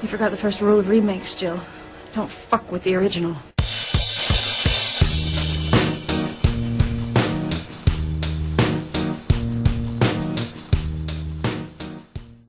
You forgot the first rule of remakes, Jill. Don't fuck with the original.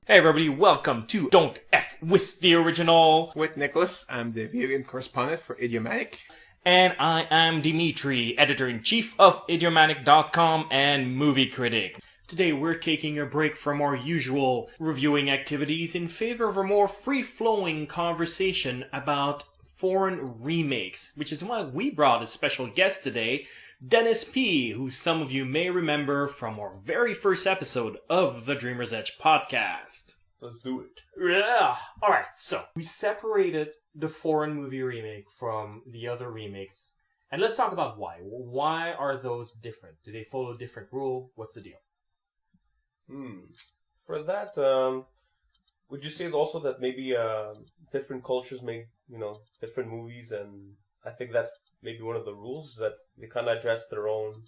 Hey everybody, welcome to Don't F with the Original. With Nicholas, I'm the video game correspondent for Idiomatic. And I am Dimitri, editor-in-chief of Idiomatic.com and movie critic. Today we're taking a break from our usual reviewing activities in favor of a more free-flowing conversation about foreign remakes, which is why we brought a special guest today, Dennis P., who some of you may remember from our very first episode of the Dreamer's Edge podcast. Let's do it. Yeah. Alright, so we separated the foreign movie remake from the other remakes. And let's talk about why. Why are those different? Do they follow a different rule? What's the deal? For that, would you say also that maybe different cultures make, different movies, and I think that's maybe one of the rules, is that they kind of address their own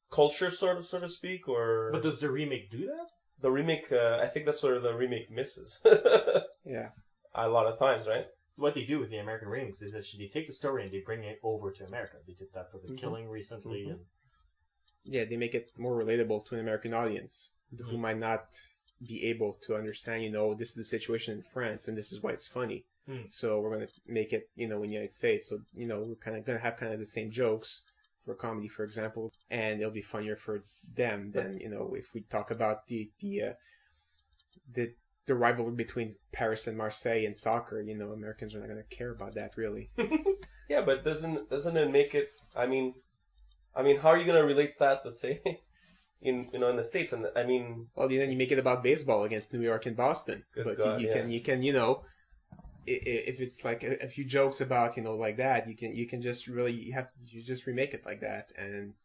culture, so to speak, or... But does the remake do that? The remake, I think that's where the remake misses. Yeah. A lot of times, right? What they do with the American remakes is that they take the story and they bring it over to America. They did that for The Killing recently. And Yeah, they make it more relatable to an American audience who might not be able to understand, this is the situation in France and this is why it's funny. So we're going to make it, in the United States. So, we're kind of going to have kind of the same jokes for comedy, for example, and it'll be funnier for them than, if we talk about the rivalry between Paris and Marseille in soccer. Americans are not going to care about that, really. Yeah, but doesn't it make it, I mean, how are you going to relate that, let's say, in the States? And well, then you make it about baseball against New York and Boston. But God, you can if it's like a few jokes about like that, you can just really you just remake it like that, and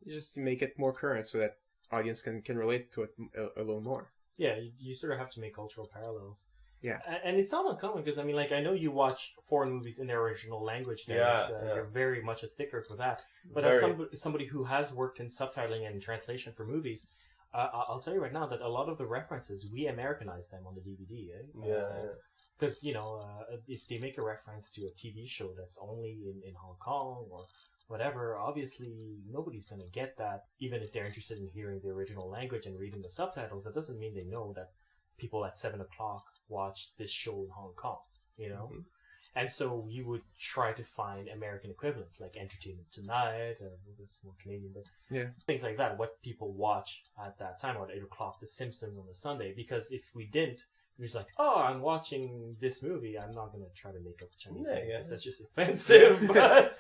you just make it more current so that audience can relate to it a little more. yeah, you sort of have to make cultural parallels. Yeah. And it's not uncommon because, I know you watch foreign movies in their original language. Yeah. You're very much a sticker for that. But Very. as somebody who has worked in subtitling and translation for movies, I'll tell you right now that a lot of the references, we Americanize them on the DVD. Yeah. Because, if they make a reference to a TV show that's only in Hong Kong or whatever, obviously nobody's going to get that. Even if they're interested in hearing the original language and reading the subtitles, that doesn't mean they know that people at 7 o'clock watched this show in Hong Kong, And so you would try to find American equivalents like Entertainment Tonight, that's more Canadian, but things like that, what people watch at that time, or at 8 o'clock, The Simpsons on a Sunday. Because if we didn't, it was like, oh, I'm watching this movie, I'm not going to try to make up a Chinese name because that's just offensive. But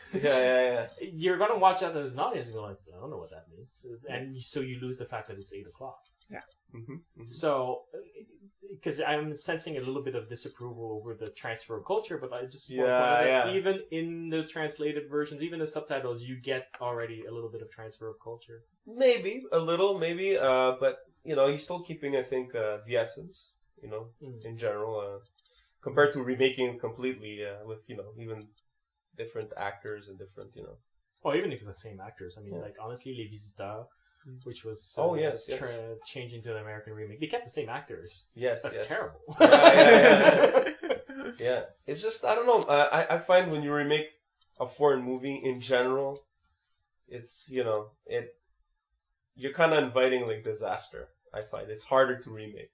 you're going to watch that as an audience and go like, I don't know what that means. And so you lose the fact that it's 8 o'clock. Yeah. So, because I'm sensing a little bit of disapproval over the transfer of culture, but I just want to point out that even in the translated versions, even the subtitles, you get already a little bit of transfer of culture. Maybe, a little, maybe, but, you're still keeping, I think, the essence, in general, compared to remaking completely with, even different actors and different, Or even if it's the same actors. Like, honestly, Les Visiteurs, which was changed into an American remake. They kept the same actors. Yes, That's terrible. Yeah. It's just, I don't know. I find when you remake a foreign movie in general, it's, you're kind of inviting like disaster. I find it's harder to remake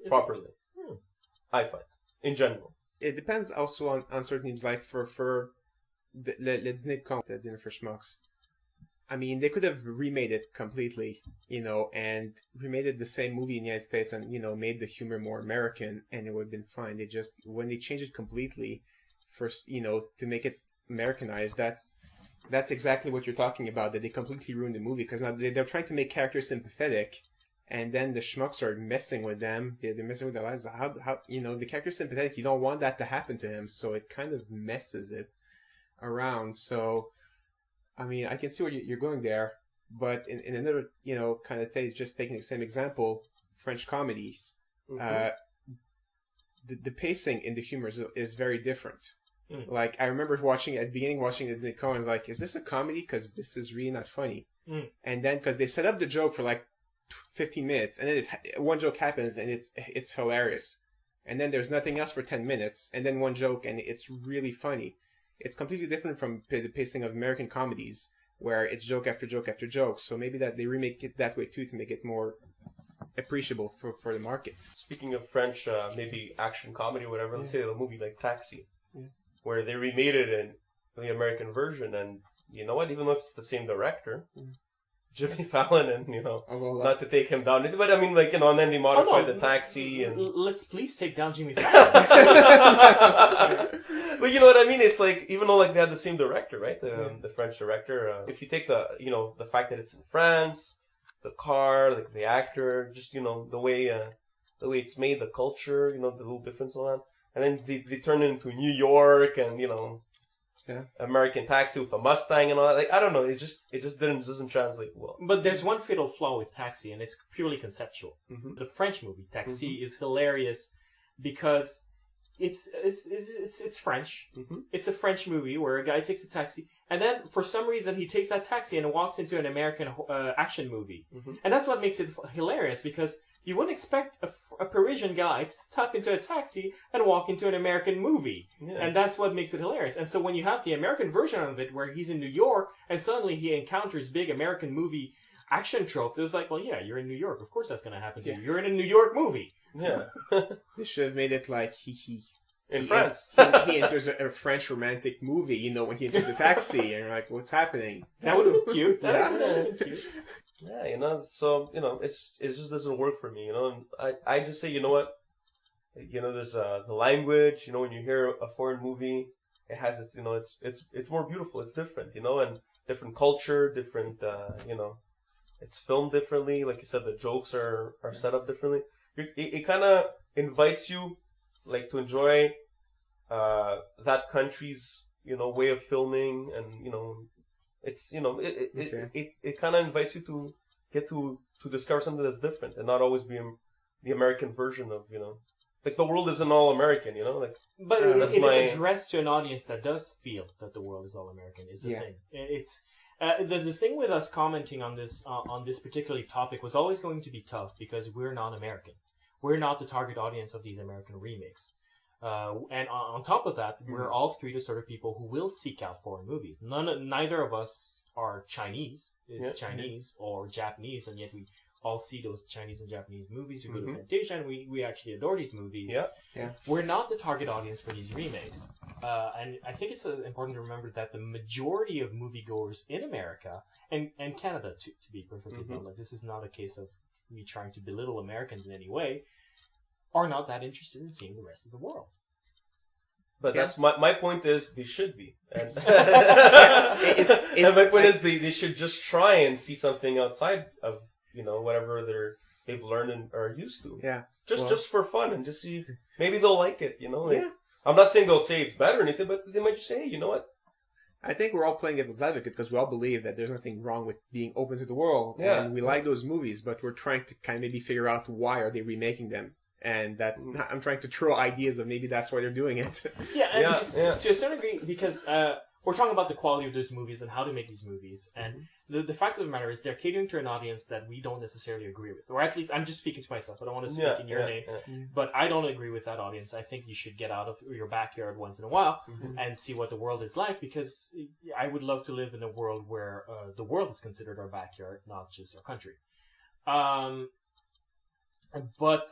properly. I find, in general. It depends also on certain things, like for the Le Dîner de Con, the Dinner for Schmucks. They could have remade it completely, and remade it the same movie in the United States and, made the humor more American, and it would have been fine. They just, when they change it completely, first, to make it Americanized, that's exactly what you're talking about, that they completely ruined the movie, because now they're trying to make characters sympathetic, and then the schmucks are messing with them. They're messing with their lives. How the character's sympathetic, you don't want that to happen to him, so it kind of messes it around. So, I can see where you're going there, but in another, kind of thing, just taking the same example, French comedies, the pacing in the humor is very different. Like, I remember watching at the beginning, watching it, and I was like, is this a comedy? Because this is really not funny. And then, because they set up the joke for like 15 minutes, and then one joke happens, and it's hilarious. and then there's nothing else for 10 minutes, and then one joke, and it's really funny. It's completely different from the pacing of American comedies, where it's joke after joke after joke. So maybe that they remake it that way too, to make it more appreciable for the market. Speaking of French, maybe action comedy or whatever, let's say a movie like Taxi, where they remade it in the American version, and you know what? Even though it's the same director, Jimmy Fallon, and not to take him down, but I mean, like, and then they modified the Taxi, and let's please take down Jimmy Fallon. But you know what I mean? It's like, even though like they had the same director, right? The French director. If you take the fact that it's in France, the car, like the actor, just the way it's made, the culture, the little difference on that, and then they turn it into New York, and American Taxi with a Mustang and all that. Like, I don't know, it just doesn't translate well. But there's one fatal flaw with Taxi, and it's purely conceptual. Mm-hmm. The French movie Taxi is hilarious because it's French. Mm-hmm. It's a French movie where a guy takes a taxi, and then for some reason he takes that taxi and walks into an American action movie, and that's what makes it hilarious, because you wouldn't expect a Parisian guy to step into a taxi and walk into an American movie. And that's what makes it hilarious. And so when you have the American version of it, where he's in New York, and suddenly he encounters big American movie action tropes, it's like, well, yeah, you're in New York. Of course that's going to happen to you. You're in a New York movie. Yeah. They should have made it like in France. he enters a French romantic movie, when he enters a taxi, and you're like, what's happening? That would have been cute. That Yeah. would have been cute. Yeah, so, it just doesn't work for me, and I just say, you know what, there's the language, when you hear a foreign movie, it has this, it's more beautiful, it's different, and different culture, different, it's filmed differently, like you said, the jokes are set up differently. It kind of invites you, like, to enjoy that country's, way of filming, and, it's, it kind of invites you to get to discover something that's different and not always be the American version of, like, the world isn't all American, like. But it is addressed to an audience that does feel that the world is all American, is the thing. It's the thing with us commenting on this particular topic was always going to be tough, because we're non-American. We're not the target audience of these American remakes. And on top of that, we're all three the sort of people who will seek out foreign movies. Neither of us are Chinese. It's Chinese or Japanese, and yet we all see those Chinese and Japanese movies. We go to Fantasia, and we actually adore these movies. We're not the target audience for these remakes. And I think it's important to remember that the majority of moviegoers in America, and Canada, to be perfectly blunt, like, this is not a case of me trying to belittle Americans in any way, are not that interested in seeing the rest of the world. But that's my point is they should be. And, it's my point is they should just try and see something outside of, whatever they've learned and are used to. Yeah. Just for fun, and just see if maybe they'll like it, I'm not saying they'll say it's bad or anything, but they might just say, hey, you know what? I think we're all playing devil's advocate because we all believe that there's nothing wrong with being open to the world. Yeah. And we like those movies, but we're trying to kind of maybe figure out why are they remaking them. And that's I'm trying to throw ideas of maybe that's why they're doing it. To a certain degree, because we're talking about the quality of those movies and how to make these movies. And the fact of the matter is they're catering to an audience that we don't necessarily agree with. Or at least, I'm just speaking to myself. I don't want to speak in your name. But I don't agree with that audience. I think you should get out of your backyard once in a while and see what the world is like, because I would love to live in a world where the world is considered our backyard, not just our country. But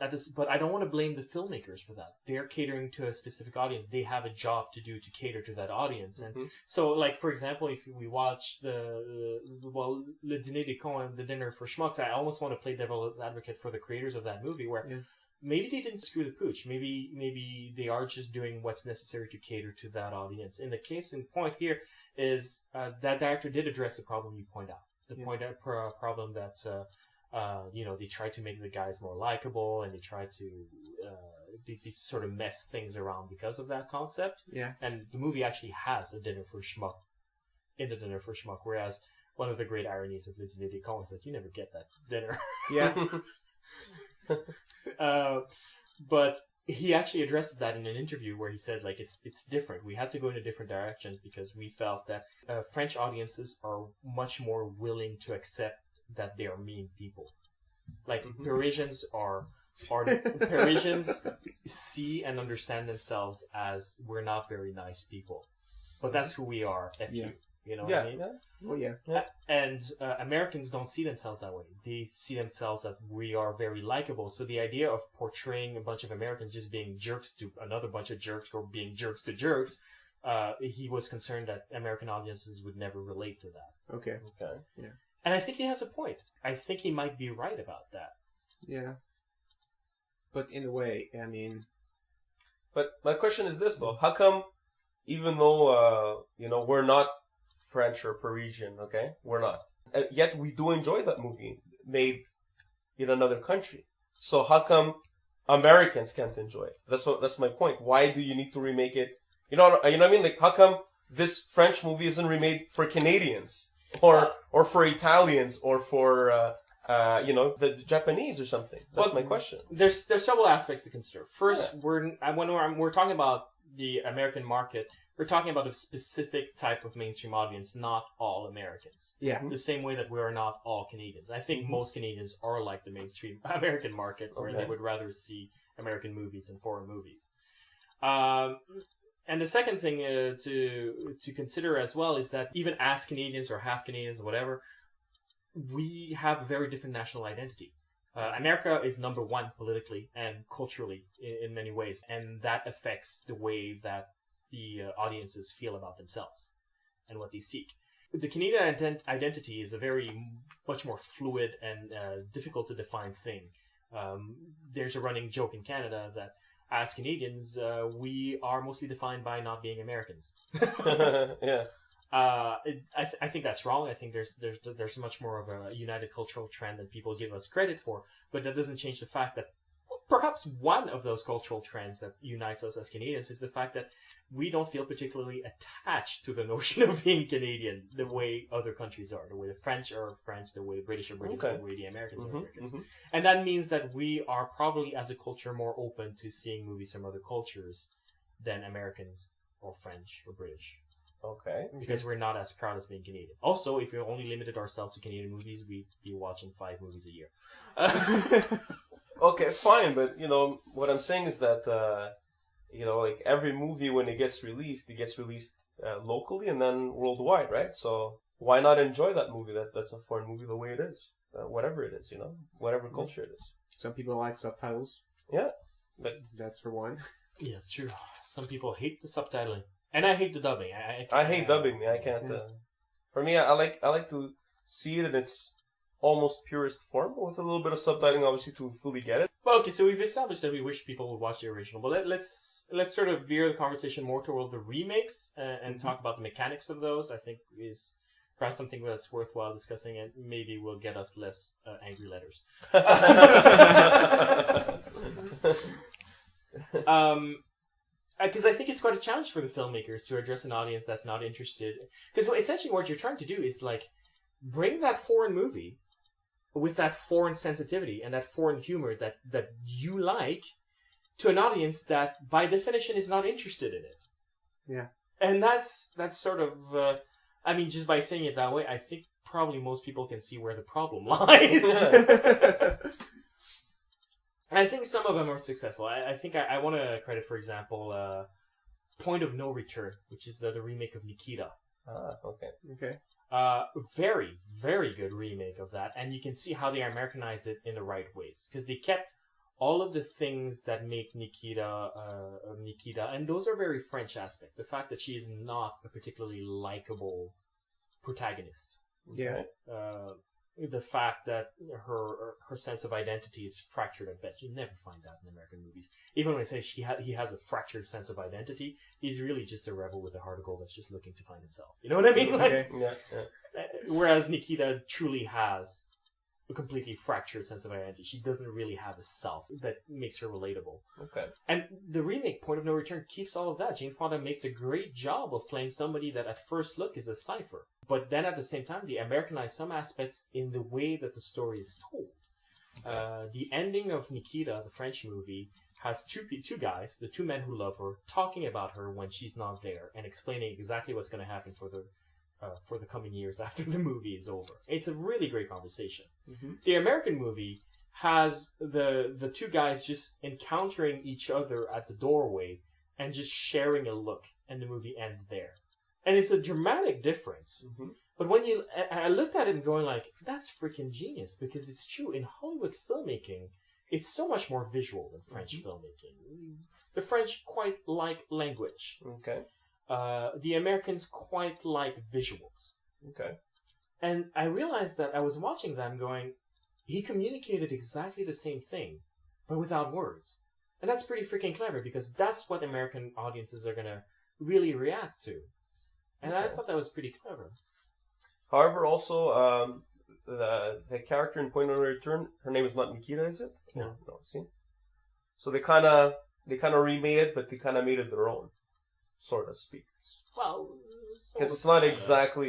I don't want to blame the filmmakers for that. They're catering to a specific audience. They have a job to do to cater to that audience. And so, like, for example, if we watch Le Dîner des Cons, the Dinner for Schmucks, I almost want to play devil's advocate for the creators of that movie, where maybe they didn't screw the pooch. Maybe they are just doing what's necessary to cater to that audience. And the case in point here is that director did address the problem you point out. Problem that's they try to make the guys more likable, and they try to they sort of mess things around because of that concept. Yeah. And the movie actually has a dinner for schmuck in the Dinner for Schmuck, whereas one of the great ironies of Le Dîner des Cons is that you never get that dinner. Yeah. But he actually addresses that in an interview where he said, like, it's different. We had to go in a different direction because we felt that French audiences are much more willing to accept that they are mean people. Like, Parisians are Or Parisians see and understand themselves as we're not very nice people, but that's who we are. F you. Yeah. You know what I mean? Oh yeah. And Americans don't see themselves that way. They see themselves that we are very likable. So the idea of portraying a bunch of Americans just being jerks to another bunch of jerks or being jerks to jerks, he was concerned that American audiences would never relate to that. Okay. And I think he has a point. I think he might be right about that. Yeah. But in a way, I mean, But my question is this though: how come, even though we're not French or Parisian, okay, we're not, yet we do enjoy that movie made in another country? So how come Americans can't enjoy it? That's my point. Why do you need to remake it? You know what I mean? Like, how come this French movie isn't remade for Canadians or for Italians or for the Japanese or something? That's my question. There's several aspects to consider. First, when we're talking about the American market, we're talking about a specific type of mainstream audience, not all Americans. yeah. The same way that we are not all Canadians. I think most Canadians are like the mainstream American market, where they would rather see American movies than foreign movies. And the second thing to consider as well is that even as Canadians or half Canadians or whatever, we have a very different national identity. America is number one politically and culturally in many ways, and that affects the way that the audiences feel about themselves and what they seek. The Canadian identity is a very much more fluid and difficult to define thing. There's a running joke in Canada that as Canadians, we are mostly defined by not being Americans. Yeah. I think that's wrong. I think there's much more of a united cultural trend than people give us credit for, but that doesn't change the fact that perhaps one of those cultural trends that unites us as Canadians is the fact that we don't feel particularly attached to the notion of being Canadian the way other countries are, the way the French are French, the way the British are British, the way the Americans are Americans. And that means that we are probably, as a culture, more open to seeing movies from other cultures than Americans or French or British. Okay. Because we're not as proud as being Canadian. Also, if we only limited ourselves to Canadian movies, we'd be watching 5 movies a year. Okay, fine, but what I'm saying is that like every movie when it gets released locally and then worldwide, right? So why not enjoy that movie? That's a foreign movie the way it is, whatever it is, whatever culture it is. Some people like subtitles. Yeah, but That's for one. Yeah, it's true. Some people hate the subtitling, and I hate the dubbing. I hate dubbing. I can't. For me, I like to see it in its almost purest form with a little bit of subtitling, obviously, to fully get it. Well, okay, so we've established that we wish people would watch the original, but let's sort of veer the conversation more toward the remakes and talk about the mechanics of those. I think is perhaps something that's worthwhile discussing, and maybe will get us less angry letters. Because I think it's quite a challenge for the filmmakers to address an audience that's not interested. Because essentially what you're trying to do is bring that foreign movie with that foreign sensitivity and that foreign humor that you like to an audience that by definition is not interested in it. Yeah. And that's sort of, just by saying it that way, I think probably most people can see where the problem lies. And I think some of them are successful. I think I want to credit, for example, Point of No Return, which is the remake of Nikita. Okay. Okay. Very, very good remake of that. And you can see how they Americanized it in the right ways. Because they kept all of the things that make Nikita, and those are very French aspects. The fact that she is not a particularly likable protagonist. Yeah. The fact that her sense of identity is fractured at best. You never find that in American movies. Even when I say he has a fractured sense of identity, he's really just a rebel with a heart of gold that's just looking to find himself. You know what I mean? Okay. Yeah. Whereas Nikita truly has a completely fractured sense of identity. She doesn't really have a self that makes her relatable. Okay. And the remake, Point of No Return, keeps all of that. Jane Fonda makes a great job of playing somebody that at first look is a cipher. But then at the same time, they Americanize some aspects in the way that the story is told. Okay. The ending of Nikita, the French movie, has two guys, the two men who love her, talking about her when she's not there and explaining exactly what's going to happen for the coming years after the movie is over. It's a really great conversation. Mm-hmm. The American movie has the two guys just encountering each other at the doorway and just sharing a look, and the movie ends there. And it's a dramatic difference. Mm-hmm. But I looked at it and going like, that's freaking genius, because it's true. In Hollywood filmmaking, it's so much more visual than French filmmaking. The French quite like language. Okay. The Americans quite like visuals. Okay. And I realized that I was watching them going, he communicated exactly the same thing, but without words. And that's pretty freaking clever, because that's what American audiences are going to really react to. And I Okay. thought that was pretty clever. However, also, the character in Point of No Return, her name is not Nikita, is it? No. No. See, so they kind of remade it, but they kind of made it their own, sort of speak. Well, Because it's not exactly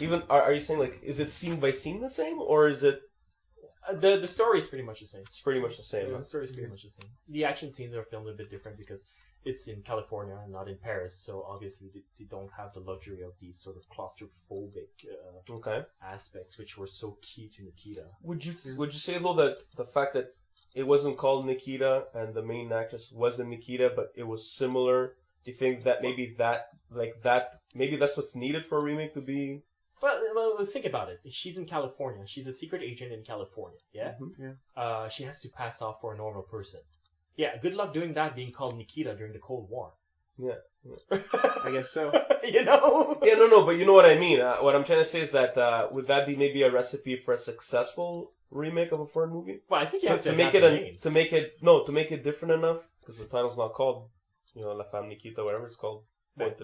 Even are you saying like, is it scene by scene the same, or is it? The story is pretty much the same. It's pretty much the same. The story is pretty much the same. The action scenes are filmed a bit different because it's in California and not in Paris, so obviously they don't have the luxury of these sort of claustrophobic Okay. aspects, which were so key to Nikita. Would you say though that the fact that it wasn't called Nikita and the main actress wasn't Nikita, but it was similar? Do you think that maybe that's what's needed for a remake to be? Well, think about it. She's in California. She's a secret agent in California. Yeah. Yeah. She has to pass off for a normal person. Yeah. Good luck doing that. Being called Nikita during the Cold War. Yeah. I guess so. You know. Yeah, no, but you know what I mean. What I'm trying to say is that would that be maybe a recipe for a successful remake of a foreign movie? Well, I think you have to make adapt the it names. to make it different enough, because the title's not called, La Femme Nikita, whatever it's called. Right.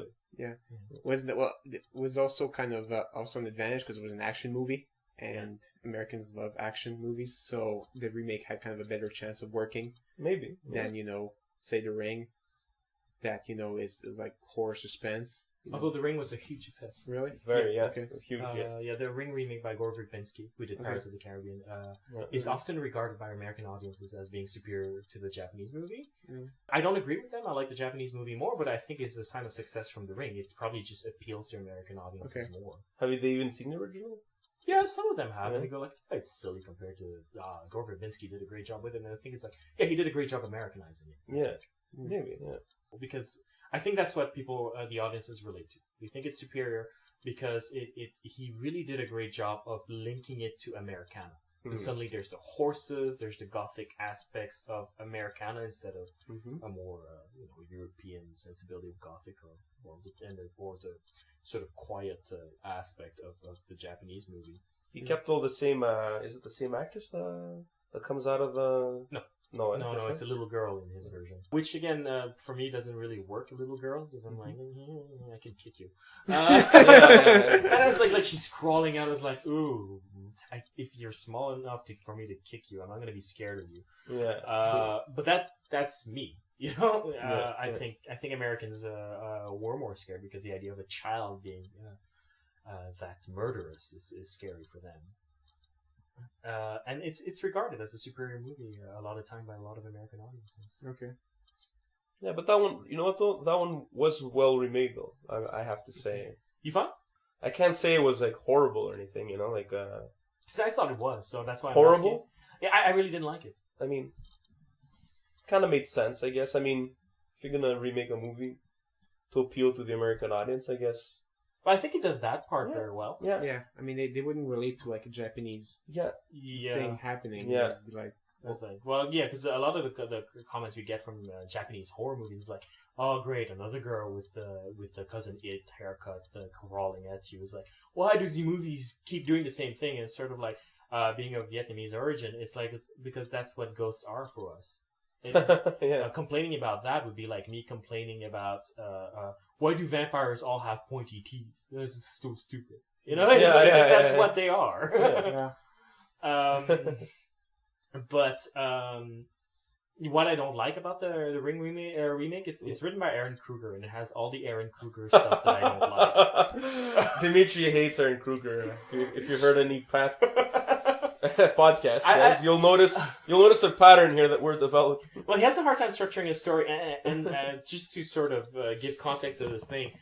Was also kind of also an advantage because it was an action movie, and Americans love action movies, so the remake had kind of a better chance of working Maybe. than say The Ring, that is like horror suspense. Although The Ring was a huge success. Really? Very, yeah. Okay. Huge, yeah. The Ring remake by Gore Verbinski, who did Pirates of the Caribbean, is often regarded by American audiences as being superior to the Japanese movie. Mm. I don't agree with them. I like the Japanese movie more, but I think it's a sign of success from The Ring. It probably just appeals to American audiences more. Have they even seen the original? Yeah, some of them have, Yeah. and they go like, oh, it's silly compared to Gore Verbinski did a great job with it, and I think it's like, yeah, he did a great job Americanizing it. Yeah. Maybe, yeah. Because I think that's what people, the audiences relate to. We think it's superior because he really did a great job of linking it to Americana. And suddenly there's the horses, there's the gothic aspects of Americana instead of a more European sensibility of gothic, or the sort of quiet aspect of the Japanese movie. He kept all the same. Is it the same actress that comes out of the? No, No, it's a little girl in his version. Which, again, for me, doesn't really work, a little girl, because I'm like, I can kick you. And I was like she's crawling out. I was like, ooh, if you're small enough for me to kick you, I'm not going to be scared of you. Yeah. But that's me. I think Americans were more scared because the idea of a child being that murderous is scary for them. And it's regarded as a superior movie a lot of time by a lot of American audiences. Okay. Yeah, but that one, you know what though? That one was well remade though. I have to say. You found? I can't say it was like horrible or anything. Because I thought it was, so that's why I'm horrible. asking. Yeah, I really didn't like it. I mean, kind of made sense, I guess. I mean, if you're gonna remake a movie to appeal to the American audience, I guess. But I think it does that part very well. Yeah. Yeah, I mean they wouldn't relate to like a Japanese thing happening. Yeah. They'd be like, It's like, well, yeah, because a lot of the comments we get from Japanese horror movies is like, oh, great, another girl with the cousin It haircut crawling at you. It's like, why do the movies keep doing the same thing? And it's sort of like, being of Vietnamese origin, it's like, it's because that's what ghosts are for us. Complaining about that would be like me complaining about, why do vampires all have pointy teeth? This is so stupid. That's what they are. yeah. But what I don't like about the Ring remake, it's written by Aaron Kruger, and it has all the Aaron Kruger stuff that I don't like. Dimitri hates Aaron Kruger. If you heard any past podcasts, guys, you'll notice a pattern here that we're developing. Well, he has a hard time structuring his story, and just to sort of give context to this thing,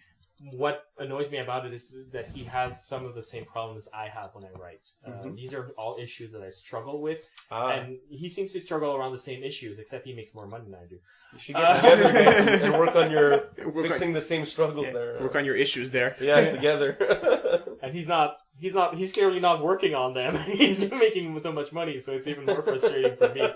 what annoys me about it is that he has some of the same problems I have when I write. These are all issues that I struggle with, and he seems to struggle around the same issues, except he makes more money than I do. You should get together guys, and work on your fixing the same struggles there. Work on your issues there. Yeah, together. And he's clearly not working on them. He's making so much money, so it's even more frustrating for me.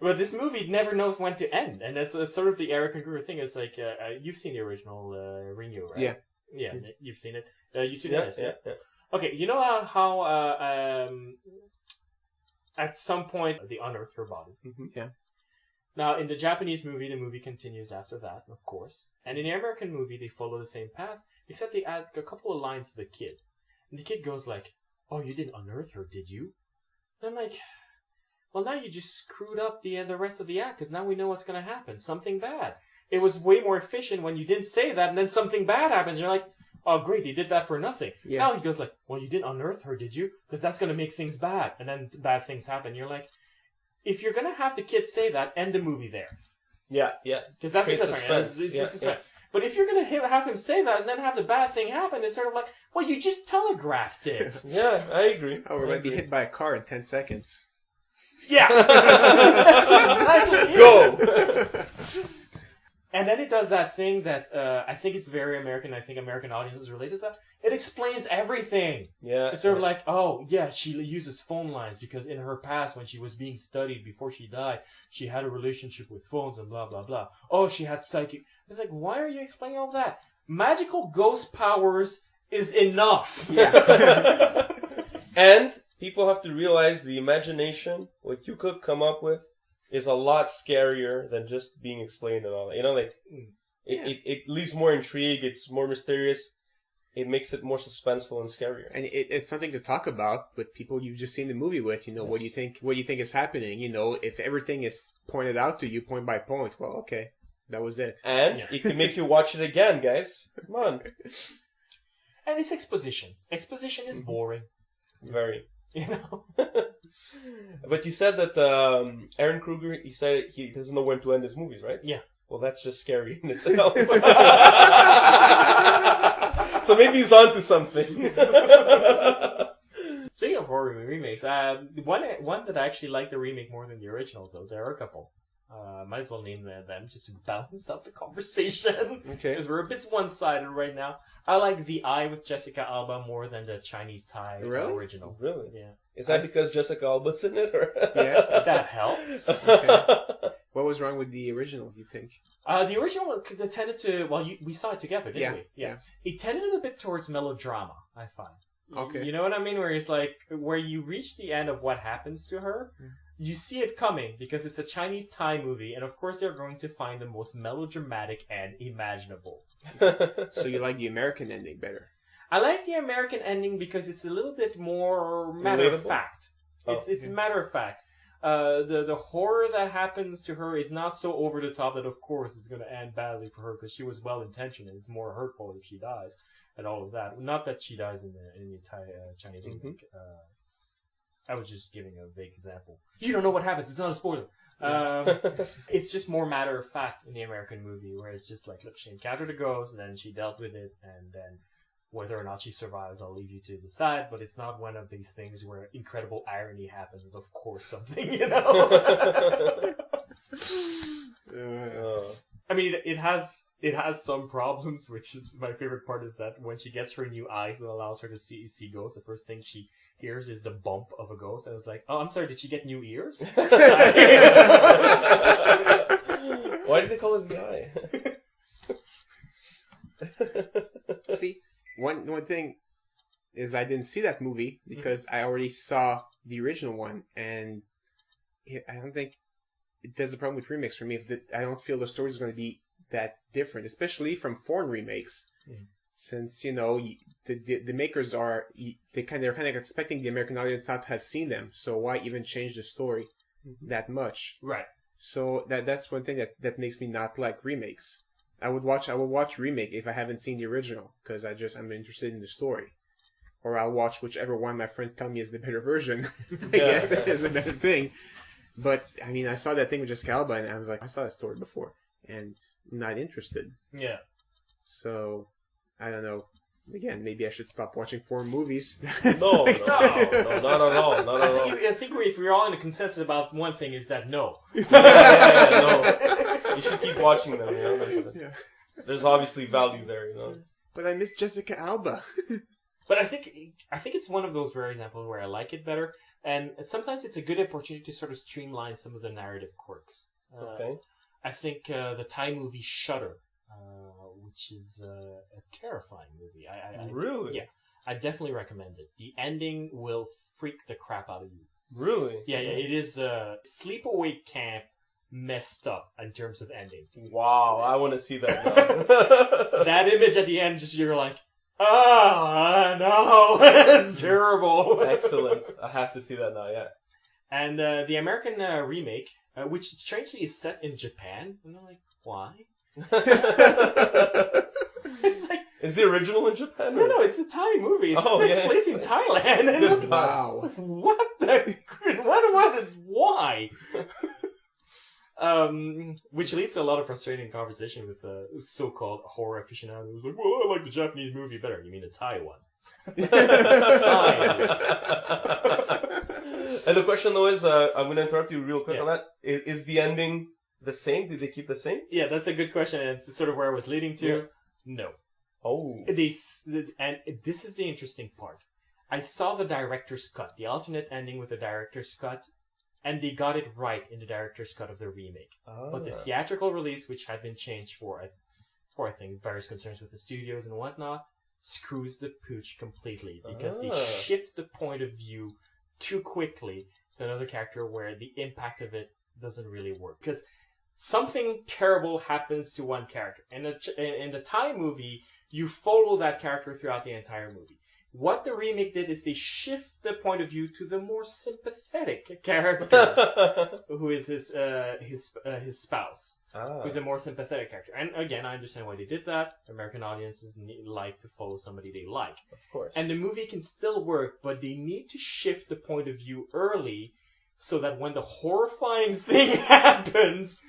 But this movie never knows when to end, and that's sort of the Eric Kruger thing. It's like, you've seen the original Ringu, right? Yeah. Yeah, you've seen it. You two, Yeah, Dennis, yeah. Okay, you know how at some point they unearth her body? Yeah. Now, in the Japanese movie, the movie continues after that, of course. And in the American movie, they follow the same path, except they add a couple of lines to the kid. And the kid goes like, "Oh, you didn't unearth her, did you?" And I'm like, well, now you just screwed up the rest of the act, because now we know what's going to happen. Something bad. It was way more efficient when you didn't say that, and then something bad happens. You're like, oh, great, they did that for nothing. Yeah. Now he goes like, well, you didn't unearth her, did you? Because that's going to make things bad. And then bad things happen. You're like, if you're going to have the kid say that, end the movie there. Yeah. Because that's Create the difference. suspense. It's suspense. But if you're going to have him say that and then have the bad thing happen, it's sort of like, well, you just telegraphed it. Yeah, I agree. Oh, we're going to be hit by a car in 10 seconds. Yeah. That's exactly it. Go! And then it does that thing that I think it's very American. I think American audiences relate to that. It explains everything. Yeah. It's sort of like, oh, yeah, she uses phone lines because in her past, when she was being studied before she died, she had a relationship with phones and blah, blah, blah. Oh, she had psychic. It's like, why are you explaining all that? Magical ghost powers is enough. Yeah. And people have to realize the imagination, what you could come up with, is a lot scarier than just being explained and all that. You know, like, it leaves more intrigue, it's more mysterious, it makes it more suspenseful and scarier. And it's something to talk about with people you've just seen the movie with. You know, what do you think is happening? You know, if everything is pointed out to you point by point, well, okay, that was it. And it can make you watch it again, guys. Come on. And it's exposition. Exposition is boring. Very. You know? But you said that Aaron Kruger, he said he doesn't know when to end his movies, right? Yeah. Well, that's just scary in itself. So maybe he's on to something. Speaking of horror movie remakes, one that I actually like the remake more than the original, though. There are a couple. Might as well name them just to balance out the conversation. Okay. Because we're a bit one-sided right now. I like The Eye with Jessica Alba more than the Chinese Thai original. Really? Yeah. Is that because Jessica Alba's in it? Or? Yeah. That helps. Okay. What was wrong with the original, do you think? The original tended to... Well, we saw it together, didn't we? Yeah. It tended a bit towards melodrama, I find. Okay. You know what I mean? Where it's like, where you reach the end of what happens to her, you see it coming because it's a Chinese Thai movie, and of course they're going to find the most melodramatic end imaginable. So you like the American ending better? I like the American ending because it's a little bit more matter of Relatable? fact. It's matter of fact. The horror that happens to her is not so over the top that of course it's going to end badly for her because she was well intentioned. It's more hurtful if she dies and all of that. Not that she dies in the Thai Chinese remake. I was just giving a vague example. You don't know what happens. It's not a spoiler. It's just more matter of fact in the American movie, where it's just like, look, she encountered a ghost, and then she dealt with it, and then whether or not she survives, I'll leave you to decide. But it's not one of these things where incredible irony happens, and of course something, you know. I mean, it has some problems, which is my favorite part. Is that when she gets her new eyes that allows her to see ghosts, the first thing she hears is the bump of a ghost, and it's like, oh, I'm sorry, did she get new ears? Why did they call it the Eye? See, one thing is I didn't see that movie because I already saw the original one, and I don't think there's a problem with remakes for me. I don't feel the story is going to be that different, especially from foreign remakes, since, you know, the makers are they're kind of expecting the American audience not to have seen them. So why even change the story that much? Right. So that's one thing that makes me not like remakes. I will watch remake if I haven't seen the original because I'm interested in the story, or I'll watch whichever one my friends tell me is the better version. I guess it is a better thing. But I mean, I saw that thing with Jessica Alba, and I was like, I saw that story before, and I'm not interested. Yeah. So I don't know. Again, maybe I should stop watching foreign movies. No, not at all. Not at all. I think if we're all in a consensus about one thing, is that no. No. You should keep watching them. You know, there's obviously value there. You know. But I miss Jessica Alba. But I think it's one of those rare examples where I like it better, and sometimes it's a good opportunity to sort of streamline some of the narrative quirks. Okay. I think the Thai movie Shutter, which is a terrifying movie. I Really? Yeah, I definitely recommend it. The ending will freak the crap out of you. Really? Yeah, it is sleepaway camp messed up in terms of ending. Wow, I want to see that now. That image at the end, just you're like, oh no, it's terrible. Excellent. I have to see that now. Yeah. And the American remake, which strangely is set in Japan, and I'm like, why? It's like, Is the original in Japan? no, it's a Thai movie. It takes yeah. place in Thailand. And I'm like, Wow. what the? Why? Which leads to a lot of frustrating conversation with so-called horror aficionados. Like, well, I like the Japanese movie better. You mean the Thai one? And the question though is, I'm going to interrupt you real quick Yeah. on that. Is the ending the same? Did they keep the same? Yeah, that's a good question, and it's sort of where I was leading to. Yeah. No. Oh. And this is the interesting part. I saw the director's cut, the alternate ending with the director's cut, and they got it right in the director's cut of the remake. But the theatrical release, which had been changed for I think various concerns with the studios and whatnot, screws the pooch completely because they shift the point of view too quickly to another character where the impact of it doesn't really work. Because something terrible happens to one character. In the Thai movie, you follow that character throughout the entire movie. What the remake did is they shift the point of view to the more sympathetic character, who is his spouse, who's a more sympathetic character. And again, I understand why they did that. American audiences like to follow somebody they like. Of course. And the movie can still work, but they need to shift the point of view early so that when the horrifying thing happens,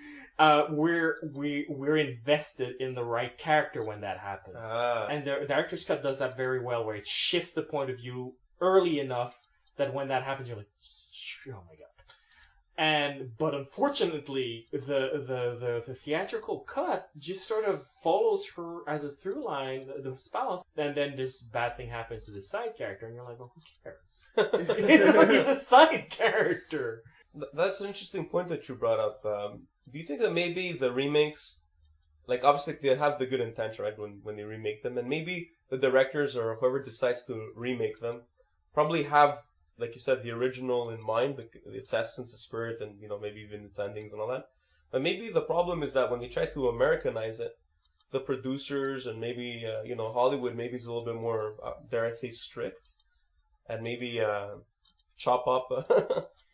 we're invested in the right character when that happens. And the director's cut does that very well, where it shifts the point of view early enough that when that happens, you're like, oh my god. But unfortunately, the theatrical cut just sort of follows her as a through line, the spouse, and then this bad thing happens to the side character, and you're like, well, who cares? He's a side character. That's an interesting point that you brought up. Do you think that maybe the remakes, like obviously they have the good intention, right, when they remake them, and maybe the directors or whoever decides to remake them probably have, like you said, the original in mind, its essence, its spirit, and maybe even its endings and all that. But maybe the problem is that when they try to Americanize it, the producers and maybe Hollywood maybe is a little bit more, dare I say, strict, and maybe chop up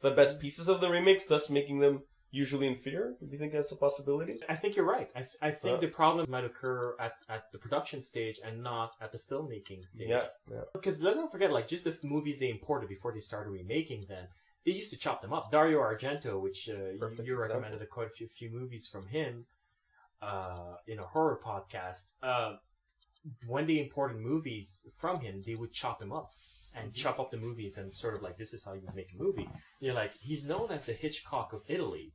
the best pieces of the remakes, thus making them usually inferior. Do you think that's a possibility? I think you're right. I think the problem might occur at the production stage and not at the filmmaking stage. Yeah. Because let's not forget, like, just the movies they imported before they started remaking them, they used to chop them up. Dario Argento, which you recommended quite a few movies from him in a horror podcast. When they imported movies from him, they would chop them up and chop up the movies and sort of like, this is how you make a movie. You're like, he's known as the Hitchcock of Italy.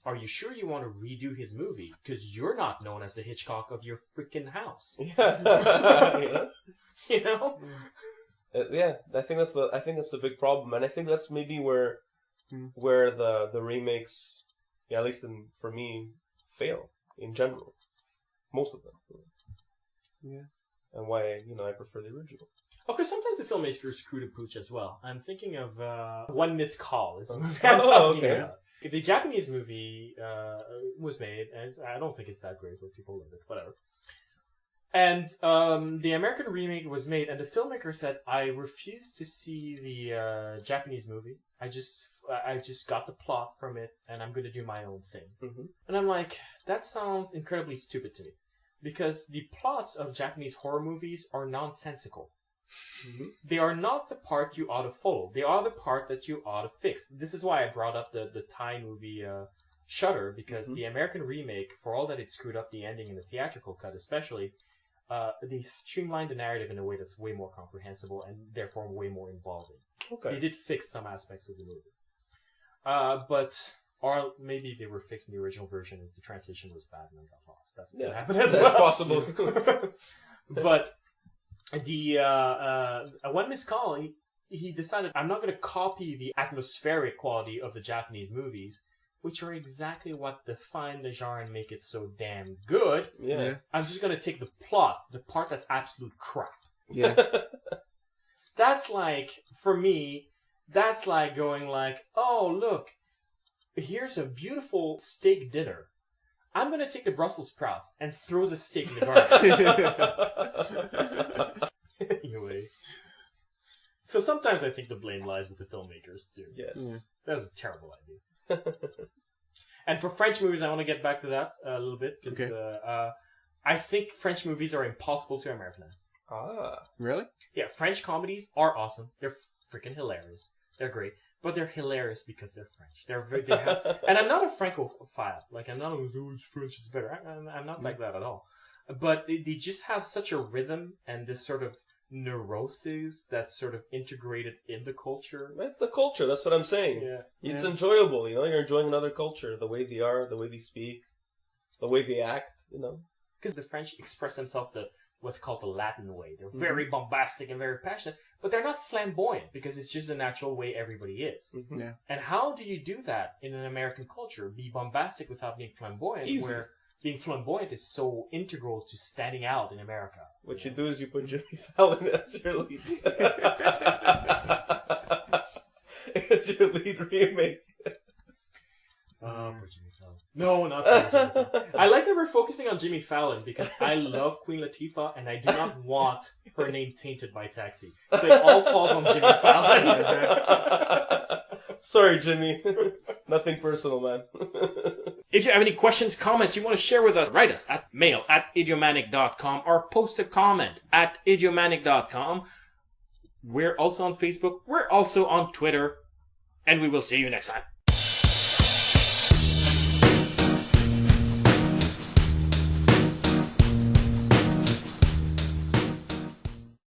Are you sure you want to redo his movie? Because you're not known as the Hitchcock of your freaking house. Yeah. You know? Yeah, I think that's the big problem, and I think that's maybe where the remakes, at least for me, fail in general. Most of them. Yeah. And why I prefer the original. Because sometimes the filmmakers screw the pooch as well. I'm thinking of One Missed Call is the movie Oh, I'm talking okay. about. The Japanese movie was made, and I don't think it's that great, but people love it, whatever. And the American remake was made, and the filmmaker said, I refuse to see the Japanese movie. I just got the plot from it, and I'm going to do my own thing. Mm-hmm. And I'm like, that sounds incredibly stupid to me. Because the plots of Japanese horror movies are nonsensical. Mm-hmm. They are not the part you ought to follow. They are the part that you ought to fix. This is why I brought up the Thai movie Shutter, because the American remake, for all that it screwed up the ending in the theatrical cut especially, they streamlined the narrative in a way that's way more comprehensible and therefore way more involving. Okay. They did fix some aspects of the movie. Or maybe they were fixed in the original version and the translation was bad and then got lost. That could happen as that's well. possible. But the one missed call, he decided, I'm not going to copy the atmospheric quality of the Japanese movies, which are exactly what define the genre and make it so damn good. Yeah. I'm just going to take the plot, the part that's absolute crap. Yeah. That's like, for me, that's like going like, oh, look, here's a beautiful steak dinner. I'm going to take the Brussels sprouts and throw the steak in the garbage. Anyway. So sometimes I think the blame lies with the filmmakers, too. Yes. Yeah. That was a terrible idea. And for French movies, I want to get back to that a little bit, because I think French movies are impossible to Americanize. Ah. Really? Yeah, French comedies are awesome. They're freaking hilarious. They're great. But they're hilarious because they're French. And I'm not a Francophile. Like, I'm not, oh, it's French, it's better. I'm not like that at all. But they just have such a rhythm and this sort of neuroses that's sort of integrated in the culture. That's the culture. That's what I'm saying. Yeah. It's enjoyable, you know. You're enjoying another culture, the way they are, the way they speak, the way they act, you know. Because the French express themselves what's called the Latin way. They're very bombastic and very passionate, but they're not flamboyant because it's just the natural way everybody is. Mm-hmm. Yeah. And how do you do that in an American culture? Be bombastic without being flamboyant, Easy. where being flamboyant is so integral to standing out in America. What you do is you put Jimmy Fallon as your lead. It's your lead remake. For Jimmy Fallon. No, not for Jimmy Fallon. I like that we're focusing on Jimmy Fallon because I love Queen Latifah and I do not want her name tainted by Taxi. So it all falls on Jimmy Fallon. Sorry, Jimmy. Nothing personal, man. If you have any questions, comments you want to share with us, write us at mail@idiomanic.com or post a comment at idiomanic.com. We're also on Facebook. We're also on Twitter. And we will see you next time.